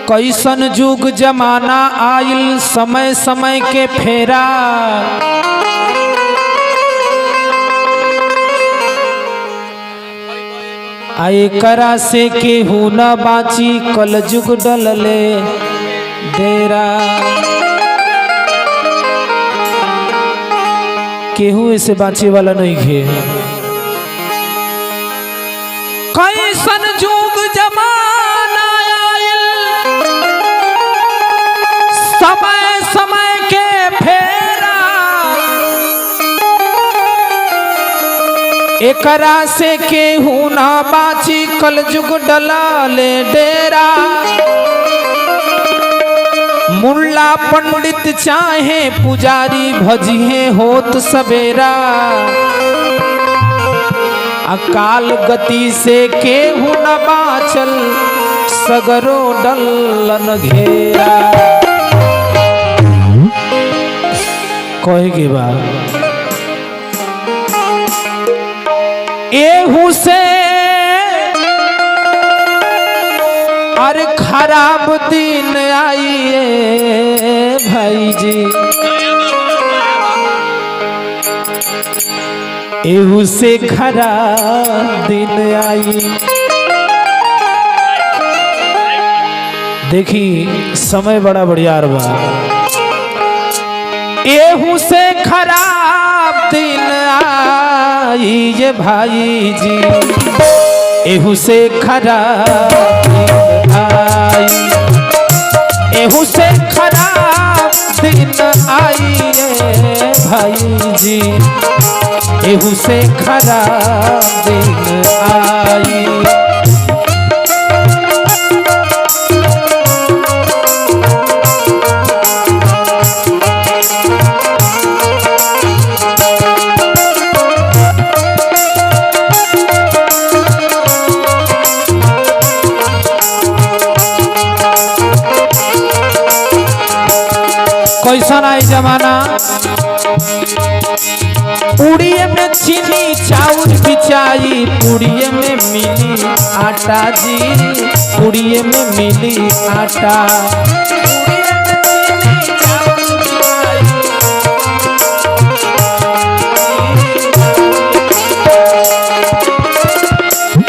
कैसन जुग जमाना आइल समय समय के फेरा। आए करा से केहू न बाची कल जुग डलले डेरा। केहू ऐसे बाँचे वाला नहीं है। कैसन जुग जमाना आइल समय समय के फेरा। एकरा से केहू ना बाची कल जुग डलले डेरा। मुल्ला पंडित चाहे पुजारी भजिए होत सवेरा। अकाल गति से केहू न बाचल सगरो डलन घेरा। कहे के बा एहू से अरे खराब दिन आइए भाई जी। एहू से खराब दिन आई। देखी समय बड़ा बढ़िया बा। एहू से खराब दिन आई ये भाई जी। एहू से खराब दिन आई। एहू से खराब दिन आई ये भाई जी। एहू से खराब दिन आई। कैसन आई जमाना। उड़िए में चीनी चाउर बिचाई पुड़िए में मिली आटा जी। पुड़िए में मिली आटा।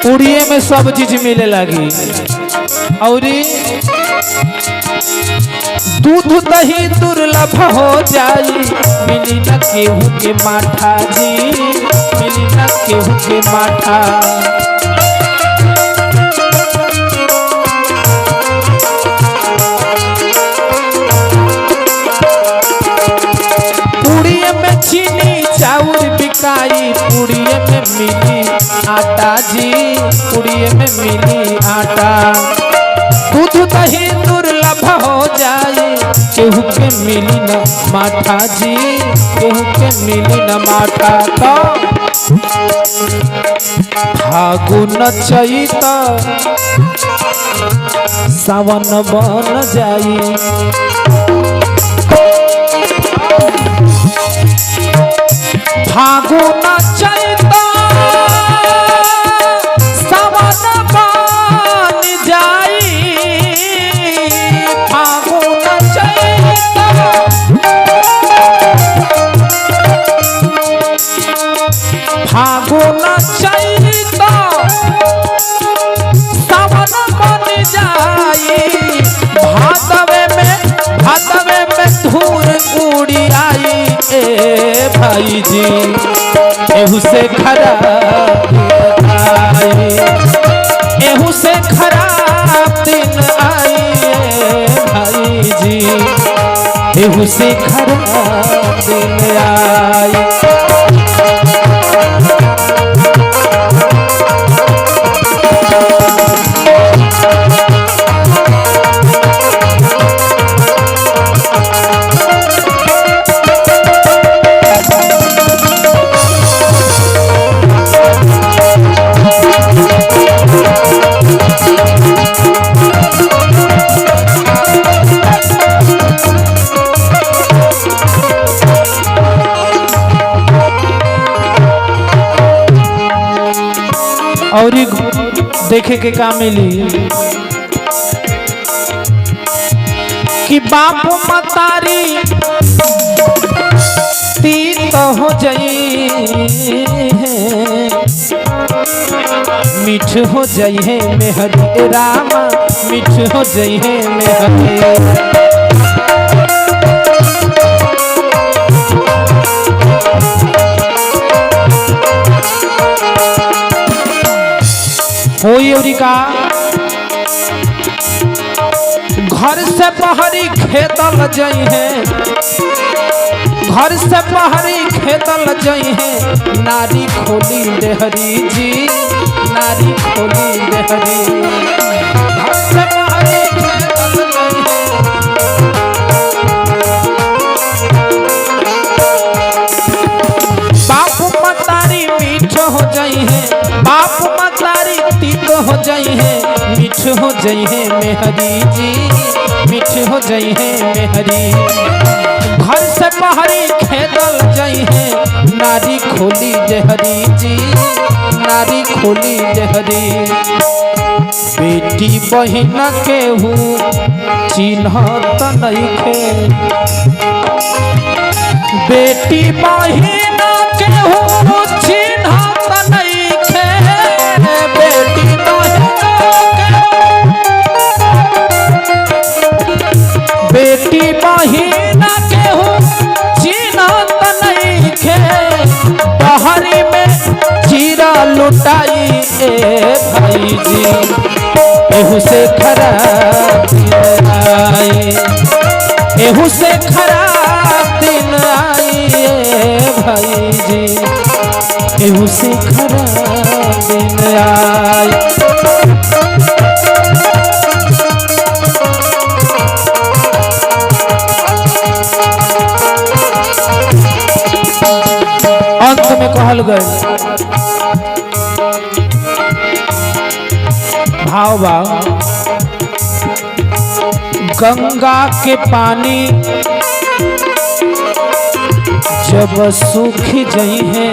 पुड़िए में सब चीज मिले लगी। और दूध दही दुर्लभ हो जाई मिली न केहू के माठा जी। मिली न केहू के माठा। पुड़िए में चीनी चाउर बिकाई पुड़िए में मिली आटा जी। पुड़िए में मिली आटा। दूध दही दुर्लभ हो जाए केहू के मिली न माठा जी। केहू के मिली न माठा। तो फागुन चैत सावन बन जाई। फागुन चैत सावन बन जाई। फागुन चैत सावन बन जाई। भादवे में धूर उड़ी आई ए भाई जी। एहू से खराब आई। एहू से खराब दिन आई ए भाई जी। एहू से खराब दिन आई। और देखे के काम मिली कि बाप मतारी तीत हो जाई है, मीठ हो जाई है मेहरी रामा, मीठ हो जाई है मेहरी। का घर से बहरी खेतल जई है, घर से बहरी खेतल जई है, नारी खोली देहरी जी, नारी खोली देहरी। घर से बहरी खेतल जई है, बाप मतारी मीठ हो जाई है, बाप मतारी तीत हो जाई है, मीठ हो जाई है मेहरी जी, मीठ हो जाई है मेहरी। घर से बहरी खेतल जाई है, नारी खोली देहरी जी, नारी खोली देहरी। बेटी बहिन केहू चिन्हत नइखे, बेटी बहिन केहू चिन्हत नइखे, बेटी बहिन बेटी बहिन केहू चिन्हत नइखे, बहरी में चीरा लुटाई ए भाई जी, एहू से खराब दिन आई, एहू से खराब दिन आई ए भाई जी, एहू से खराब दिन आई। अंत में कहल गए भाव बा, गंगा के पानी जब सूख जाई है,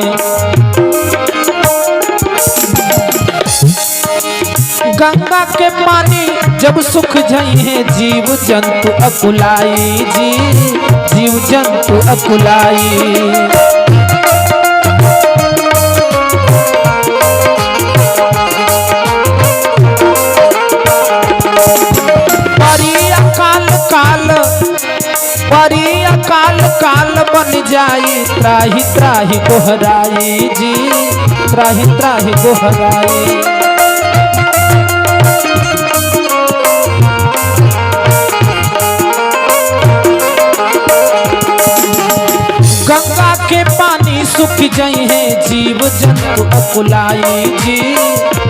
गंगा के पानी जब सूख जाई है, जीव जंतु अकुलाई जी, जीव जंतु अकुलाई। परी अकाल काल बन जाई, त्राही त्राही गोहराई जी, त्राही त्राही गोहराई। गंगा के पानी सूख जाई है, जीव जंतु अकुलाई जी,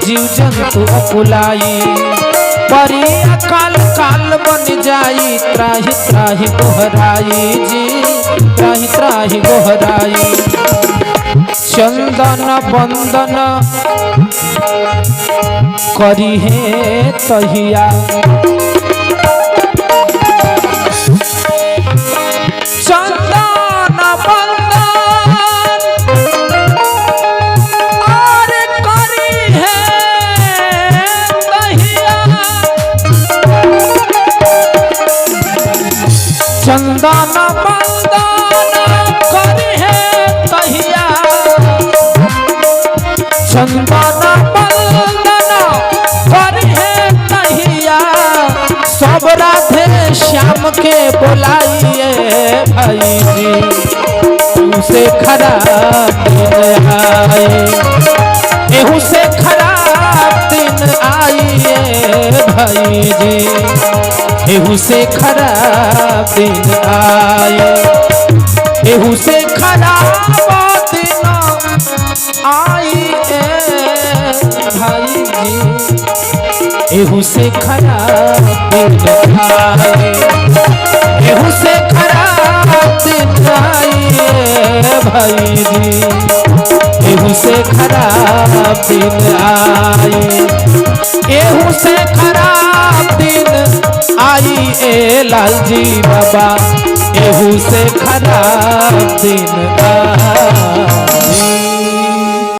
जीव जंतु अकुलाई। परी अकाल काल बन जाई, त्राही त्राही गोहराई जी, त्राही त्राही गोहराई। चंदन बंदन करी है तहिया, चंदन बंदन और करी है तहिया, चंदन बंदन करी है तहिया, चंदन बंदन करी है तहिया। सब राधे श्याम के बोलाइए भाई जी, उसे खराब दिन आए, एहू से खराब दिन आइए भाई जी, एहू से खराब दिन आए, एहू से खराब दिन आइए भाई जी, एहू से खराब दिन आए, एहू से खराब दिन आइए भाई जी, एहू से खराब दिन आए, एहू से खराब दिन आई ए लाल जी बाबा, एहू से खराब दिन आए।